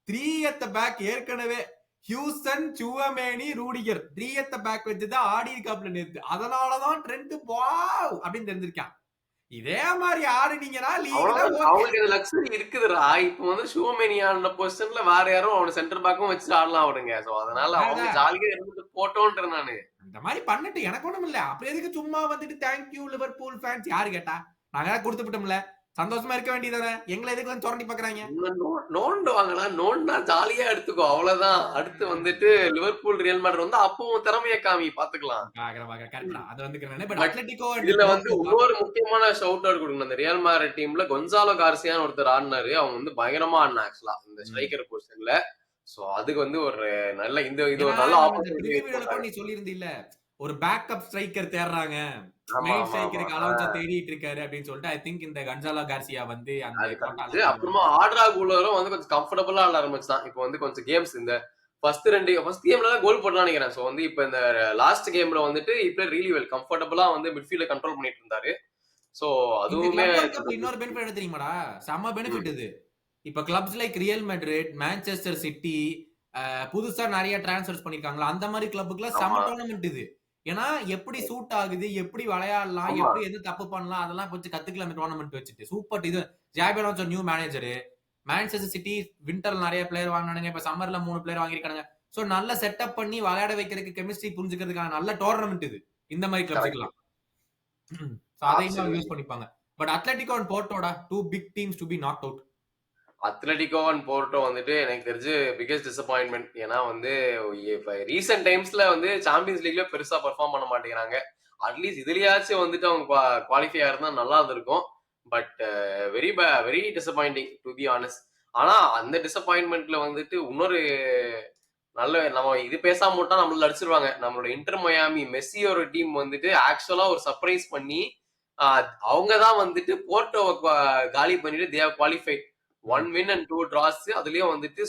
3 at the back ஏற்கனவே Heusen, சுவமேனி, Rudiger 3 at the back வச்சுதான் ஆடி இருக்காப்ல நேத்து. அதனாலதான் ட்ரெண்ட் வாவ் அப்படின்னு தெரிஞ்சிருக்கான். இதே மாதிரி ஆடுனீங்கன்னா அவங்களுக்கு லக்ஸரி இருக்குதுடா. இப்ப வந்து ஷுவமேனியான பொசிஷன்ல வேற யாரும் அவன சென்டர் பேக்கும் வச்சு ஆடலாம் அவனுங்க. சோ அதனால அவங்க ஜாலியா இருந்துட்டு போட்டோன்ற நானு இந்த மாதிரி பண்ணிட்டு எனக்கு ஒண்ணும் இல்ல. அப்படி எதுக்கு சும்மா வந்துட்டு தேங்க்யூ லிவர்பூல் ஃபேன்ஸ் யாரு கேட்டா, நாங்க கொடுத்துட்டோம்ல. சந்தோஷமா இருக்க வேண்டியதானே, எங்களை எதுக்கு வந்து சுரண்டி பாக்குறாங்க? நோண்டுவாங்களா? நோண்டுனா ஜாலியா எடுத்துக்கோ. அவ்வளவுதான். அடுத்து வந்துட்டு லிவர்பூல், ரியல் மேட்ரிட் வந்து அப்பவும் திறமைய காமி பாத்துக்கலாம். பாக்குறேன் கரெக்ட் தான், அது வந்துக்கிறேன். பட் பட் அத்லெட்டிகோ அண்ட் இதுல வந்து போர்ட்டோ தான். இன்னொரு முக்கியமான ஷவுட் அவுட் குடுக்கணும். இந்த ரியல் மேட்ரிட் டீம்ல கொன்சாலோ கார்சியான்னு ஒருத்தர் ஆடுனாரு. அவங்க வந்து பயங்கரமா ஆடுனான் ஆக்சுவலா இந்த ம். ஸ்ட்ரைக்கர் பொசிஷன்ல. சோ அதுக்கு வந்து ஒரு நல்ல இது ஏன்னா ஒரு நல்ல நம்ம இந்த ஆப்பர்ச்சுனிட்டி ப்ரிவியூல கூட போட்டாங்க. நீ சொல்லியிருந்தீல்ல, ஒரு பேக்கப் ஸ்ட்ரைக்கர் தேடுறாங்க. ஆமா, மெயின் ஆமா, ஆமா. ஸ்ட்ரைக்கருக்கு அலோன்சோ தேடிட்டு இருக்காரு அப்படின்னு சொல்லிட்டு, ஐ திங்க் இந்த கன்சாலோ கார்சியா வந்து அந்த அது கோட்டால கரெக்ட். அப்புறமா சேருவான்னு. ஆட்ரா கூலரும் வந்து கொஞ்சம் கம்ஃபர்டபுளா ஆட ஆரம்பிச்சான். இப்போ வந்து கொஞ்சம் கேம்ஸ் இந்த ஃபர்ஸ்ட் கேம்ல தான் கோல் போட்டான்னு நினைக்கிறேன். சோ வந்து இப்ப இந்த லாஸ்ட் கேம்ல வந்துட்டு இப்ப ரியலி வெல் கம்ஃபர்டபுளா வந்து மிட்ஃபீல்ட கண்ட்ரோல் பண்ணிட்டு இருந்தாரு. சோ இந்த அதுவுமே கிளப் வேர்ல்ட் கப்ல இன்னொரு பெனிஃபிட் என்ன தெரியுமாடா? செம்ம ம். பெனிஃபிட் இது. இப்ப clubs like real Madrid, Manchester city, புதுசா நெறைய டிரான்ஸ்ஃபர்ஸ் பண்ணிருக்காங்கல்ல, அந்த மாரி கிளப்புக்குலாம் ஆமா, செம்ம டோர்னமெண்ட் இது. ஏன்னா, எப்படி சூட் ஆகுது, எப்படி விளையாடலாம், ஆமா. எப்படி எது தப்பு பண்ணலாம், அதெல்லாம் கொஞ்சம் கத்துக்கலாம் அந்த டோர்னமெண்ட் வச்சுட்டு. சூப்பர் இது. Xabi Alonso new manager. Manchester City வின்டர்ல நெறைய பிளேயர் வாங்குனானுங்க. இப்ப சம்மர்ல 3 பிளேயர் வாங்கியிருக்கானுங்க. சோ நல்ல செட்டப் பண்ணி விளையாட வைக்கிறதுக்கு, கெமிஸ்ட்ரி புரிஞ்சுக்கிறதுக்கான நல்ல டோர்னமெண்ட் இது. இந்த மாரி கரெக்ட். கிளப்ஸ்க்குலாம். சோ அதையுமே அவங்க யூஸ் அப்சல்யூட்லி. பண்ணிப்பாங்க. பட் அத்லெட்டிகோ அண்ட் போர்ட்டோடா 2 big teams to be knocked out. Atletico and Porto வந்துட்டு எனக்கு தெரிஞ்சு பிக்கஸ்ட் டிசப்பாயின்ட்மென்ட். ஏன்னா வந்து இப்ப ரீசென்ட் டைம்ஸ்ல வந்து சாம்பியன்ஸ் லீக்ல பெருசா பெர்ஃபார்ம் பண்ண மாட்டேங்கிறாங்க. அட்லீஸ்ட் இதுலயாச்சும் வந்துட்டு அவங்க குவாலிஃபை ஆயிருந்தா நல்லா இருந்திருக்கும். But very disappointing to be honest. ஆனா அந்த டிசப்பாயின்ட்மெண்ட்ல வந்துட்டு இன்னொரு நல்ல நம்ம இது பேசாம விட்டா நம்மள அடிச்சிருவாங்க. நம்மளோட இன்டர் மயாமி மெஸ்ஸியோட டீம் வந்துட்டு ஆக்சுவலா ஒரு சர்ப்ரைஸ் பண்ணி அவங்க தான் வந்துட்டு போர்ட்டோவை காலி பண்ணிட்டு தே ஹவ் குவாலிஃபைட். ம். 1 வின் அண்ட் 2 டிராஸ். அதுலயும் வந்துட்டு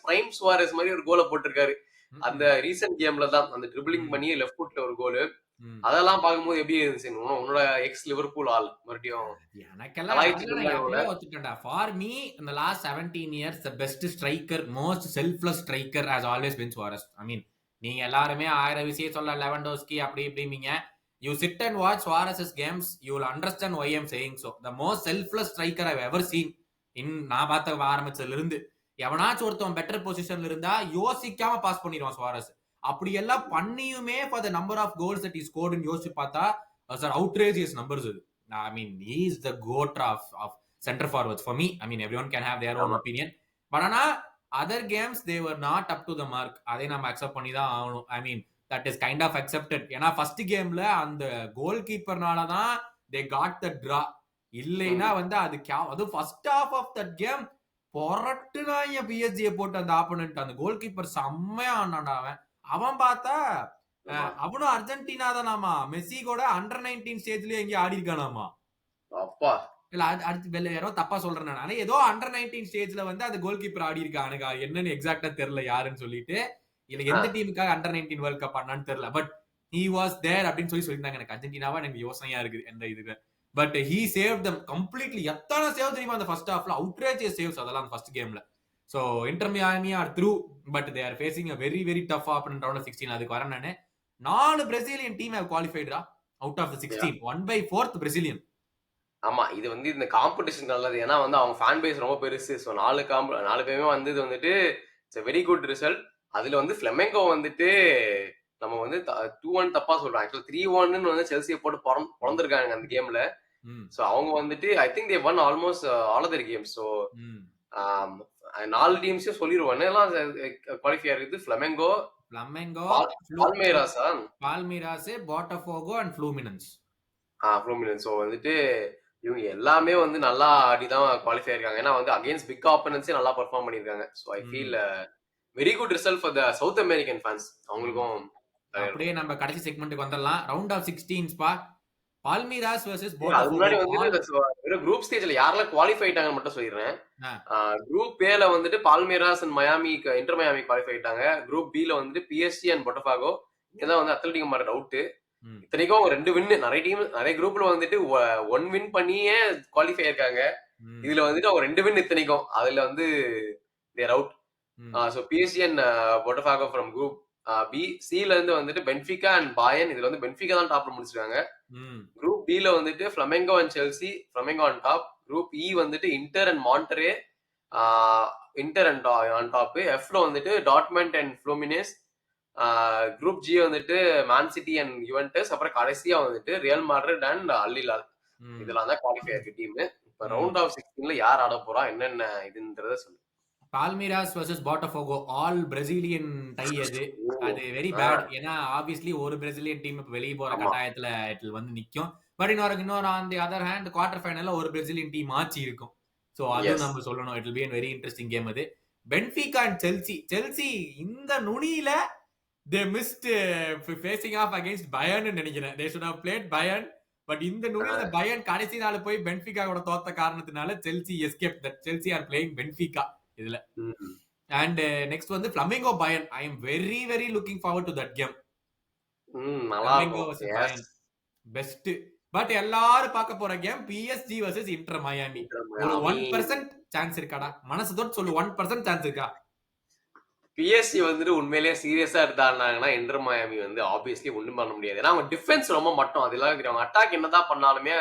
பிரைம் சுவாரஸ் மாதிரி ஒரு கோல போட்டிருக்காரு. அந்த ம்ஹ்ம். ரீசென்ட் கேம்ல தான் அந்த ட்ரிபிளிங் ம். பண்ணி லெஃப்ட் ஃபுட்ல ஒரு கோல். ம். அதெல்லாம் பார்க்கும்போது எப்படி இருந்துச்சு? உன்னோட எக்ஸ் லிவர்பூல் ஆள் மறுபடியும் எனக்கெல்லாம் கலாய்ச்சிட்டு அதெல்லாம் நான் இருந்தாங்க இவன. எப்பவோ ஒத்துக்கிட்டேன்டா. ஃபார் மீ இந்த last 17 years the best striker, most selfless striker has always been Suarez. I mean நீங்க எல்லாருமே 1000 விஷயம் சொல்ல லெவன்டோஸ்கி அப்படி இப்படிம்பீங்க. You sit and watch Suarez's games, you will understand why I am saying so. The most selfless striker I have ever seen in நான் பார்த்த ஆரம்பிச்சதுல இருந்து. எவனாச்சும் ஒருத்தன் பெட்டர் பொசிஷன்ல இருந்தா யோசிக்காம பாஸ் பண்ணிடுவான் சுவாரஸ். அப்படி எல்லாம் பண்ணியுமே for the number of goals that he ஸ்கோர்ட்னு யோசிச்சு பார்த்தா சார் அவுட்ரேஜியஸ் நம்பர்ஸ் இது. I mean, he is the goat of center forwards for me. I mean, everyone can have their own ஆமா. opinion. But ஆனா other games they were not up to the mark. அதை நம்ம accept பண்ணி தான் ஆகணும். I mean, that is kind of accepted. ஏன்னா first கேம்ல அந்த கோல் கீப்பர்னால தான் they got the draw. இல்லைன்னா ம். வந்து அது first half of that game பொரட்டுனாங்க பிஎஸ்ஜியை போட்டு அந்த ஆப்போனன்ட். அந்த கோல் கீப்பர் செம்மையா ஆனான்டா அவன். அவன் பார்த்தா ஆமா. அவனும் அர்ஜென்டினா தானாமா. மெஸ்ஸி கூட அண்டர் 19 ஸ்டேஜ்லயே எங்கேயும் ஆடி இருக்கானாமா. அப்பா. இல்ல அடுத்து வெளில யாரோ தப்பா சொல்றேன் நான். ஆனா ஏதோ அண்டர் 19 ஸ்டேஜ்ல வந்து அந்த கோல் கீப்பர் ஆடி இருக்கா. எனக்கு என்னன்னு எக்ஸாக்ட்டா தெரியல யாருன்னு சொல்லிட்டு. இல்ல ஆ. எந்த டீமுக்காக அண்டர் 19 வேர்ல்ட் கப் ஆனான்னு தெரியல. பட் ஹி வாஸ் தேர் அப்படின்னு சொல்லியிருந்தாங்க. எனக்கு அர்ஜென்டினாவா எனக்கு யோசனையா இருக்குது எந்த இதுக்கு. But he save them completely. எத்தனை சேவ் தெரியுமா அந்த ஃபர்ஸ்ட் ஹாஃப்ல? அவுட்ரேஜியஸ் சேவ்ஸ் அதெல்லாம் அந்த ஃபர்ஸ்ட் கேம்ல. So Inter Miami are through. But they are facing a very very tough opponent round of 16. அதுக்கு வரேன் நானு. 4 பிரேசிலியன் டீம் ஹேவ் குவாலிஃபைட்ரா அவுட் ஆஃப் தி யா. 16. 1/4 பிரேசிலியன். ஆமா. இது வந்து இந்த காம்படிஷன் நல்லது. ஏன்னா வந்து அவங்க ஃபேன் பேஸ் ரொம்ப பெருசு. ஸோ 4 பேருமே வந்தது வந்துட்டு it's a very good result. அதுல வந்து ஃப்ளெமெங்கோ வந்துட்டு நம்ம வந்து 2-1 தப்பா சொல்றோம். ஆக்சுவலா 3-1ன்னு வந்து செல்சிய போட்டு பொளந்திருக்காங்க அந்த கேம்ல. ம். ஸோ அவங்க வந்துட்டு I think they won almost all of their games. So ம். 4 டீம்ஸையும் சொல்லிருவேன். எல்லாம் குவாலிஃபை ஆயிருக்குது. ஃப்ளெமெங்கோ, Flamengo, பால்மேராஸா? Palmeiras, Botafogo and Fluminense. Fluminense. So வந்துட்டு இவங்க எல்லாமே வந்து நல்லா ஆடி தான் குவாலிஃபை ஆயிருக்காங்க. ஏன்னா வந்து அகைன்ஸ்ட் பிக் ஆப்பனன்ஸே நல்லா பெர்ஃபார்ம் பண்ணியிருக்காங்க. ஸோ ஐ ஃபீல் ம். Very good result for the south American fans. ஆமா. அவங்களுக்கும் ஜாலியா அப்படியே இருக்கும். நம்ம கடைசி செக்மெண்ட்டுக்கு வந்துடலாம். ரவுண்ட் ஆஃப் 16 பா. பால்மீராஸ் வெர்சஸ் அது போட்டாஃபோகோ. முன்னாடி வந்துட்டு வெறும் குரூப் ஸ்டேஜ்ல யாரெல்லாம் குவாலிஃபை ஆயிட்டாங்கன்னு மட்டும் சொல்லிடுறேன். குரூப் ஏல வந்துட்டு பால்மேராஸ் அண்ட் இன்டர் மயாமி குவாலிஃபை ஆயிட்டாங்க. குரூப் பில வந்துட்டு பிஎஸ்ஜி அண்ட் பொட்டபாகோ. இங்கதான் வந்து அத்லெட்டிகோ மாற டவுட். ம். இத்தனைக்கும் 2 வின். நிறைய குரூப்ல வந்துட்டு 1 வின் பண்ணியே குவாலிஃபை ஆயிருக்காங்க. ம். இதுல வந்துட்டு அவங்க 2 வின் இத்தனைக்கும். அதுல வந்து தேர் அவுட். ம். So PSG and Botafogo from group B. சில இருந்து வந்துட்டு பென்ஃபிகா அண்ட் பாயன். இதுல வந்து பென்ஃபிகா தான் டாப்ல முடிச்சிருக்காங்க. ம். குரூப் பில வந்துட்டு Flamengo and Chelsea. Flamengo on top. Group E வந்துட்டு Inter and Monterrey. Inter and on top. எஃப்ல வந்துட்டு Dortmund and Fluminense. Group G வந்துட்டு மேன் சிட்டி அண்ட் யுவென்டஸ். அப்புறம் கடைசியா வந்துட்டு Real Madrid and Al Hilal. ம். இதெல்லாம் தான் குவாலிஃபை ஆயிருக்கு டீம். இப்ப ரவுண்ட் ஆஃப் 16ல யார் ஆட போறா என்னென்ன இதுன்றத சொல்லு. Palmeiras vs Botafogo all Brazilian tie அது. அது வெரி ஆ, பேட். ஏன்னா ஆப்வியஸ்லி ஒரு பிரேசிலியன் டீம் இப்ப வெளிய போற ஆமா. கட்டாயத்துல இட் வந்து நிக்கும். பட் இன்னொரு on the other hand quarter ஃபைனல்ல ஒரு பிரேசிலியன் டீம் ஆச்சு இருக்கும். சோ அதுவும் எஸ். நம்ம சொல்லணும். It will be a very interesting game அது. பென்ஃபிகா அண்ட் செல்சி இந்த நுனியில they missed facing off against Bayern ன்னு நினைக்கிறேன். they should have played Bayern. But இந்த நுனியில பயன் கடைசி நாள் போய் பென்ஃபிகா கூட தோத்த காரணத்தினால Chelsea escape that. Chelsea are playing Benfica இதுல. ம். அண்ட் நெக்ஸ்ட் வந்து Flamengo Bayern. I'm very very looking forward to that game. நல்லா ஃப்ளமிங்கோ இருக்கும். வர்சஸ் எஸ். Bayern best. பட் எல்லாரும் பார்க்க போற game PSG versus Inter Miami. ஒரு 1% சான்ஸ் இருக்காடா? மனசு தொட்டு சொல்லு, 1% சான்ஸ் இருக்கா? பிஎஸ்சி வந்துட்டு உண்மையிலேயே சீரியஸா எடுத்தாருனாங்கன்னா இன்டர் மயாமி வந்து ஆப்வியஸ்லி ஒண்ணும் பண்ண முடியாது. ஏன்னா அவங்க டிஃபென்ஸ் ரொம்ப மட்டம். அது எல்லாரும் தெரியும். அட்டாக் என்னதான் பண்ணாலுமே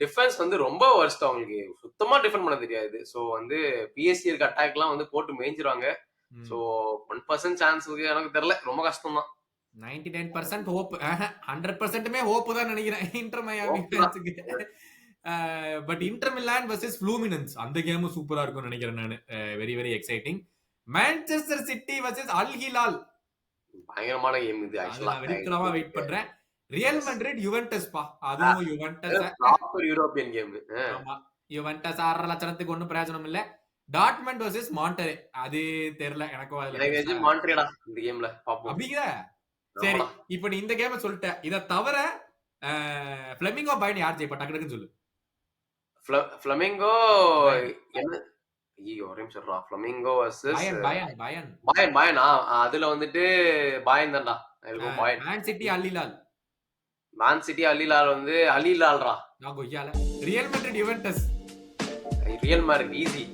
டிஃபென்ஸ் வந்து ரொம்ப வர்ஸ்ட். அவங்களுக்கு சுத்தமா டிஃபெண்ட் பண்ண தெரியாது. ஸோ வந்து பிஎஸ்சி இருக்க அட்டாக்லாம் வந்து போட்டு மேய்ஞ்சிருவாங்க. ஸோ 1% சான்ஸ் எனக்கு தெரியல. ரொம்ப கஷ்டம் தான். 99% ஹோப். 100%மே ஹோப் தான் நினைக்கிறேன் இன்டர் மயாமி Hope தான். ஃபேன்ஸ்க்கு. But Inter Milan versus Fluminense அந்த கேமும் சூப்பரா இருக்கும்னு நினைக்கிறேன் நான். Very very exciting. Manchester City versus Al Hilal. பயங்கரமான கேம் இது அது ஆக்சுவலா. நான் வெறித்தனமா வெயிட் பண்றேன். ரியல் மட்ரிட் யுவென்டஸ் பா. அதுவும் யுவென்டஸ். Proper European game. ஆமா, யுவென்டஸ் 6.5 லட்சத்துக்கு ஒண்ணும் பிரயோஜனம் இல்ல. Dortmund versus Monterrey. அது தெரியல எனக்கும். அதுல எனக்கு தெரிஞ்சு மாண்ட்ரியடா இந்த கேம்ல பாப்போம். அப்படிங்கிற. சரி, ஆமாடா. இப்போ நீ இந்த கேம சொல்லிட்ட. இத தவிர ஃப்ளமிங்கோ பயன் யார் ஜெயிப்பா? டக்கு டக்குன்னு சொல்லு. ஃப்ளமிங்கோ என்ன? ஐயோ ஒரே நிமிஷம்டா. ஃப்ளமிங்கோ வர்சஸ் பயன். பாயன். அதுல வந்துட்டு பாயன் தான்டா. இருக்கும் பாயன். மேன் சிட்டி அல் ஹிலால். மேன் சிட்டி அலிலால் வந்து அலிலால்ரா. நான் கொய்யால. Real Madrid Juventus. Real Madrid easy.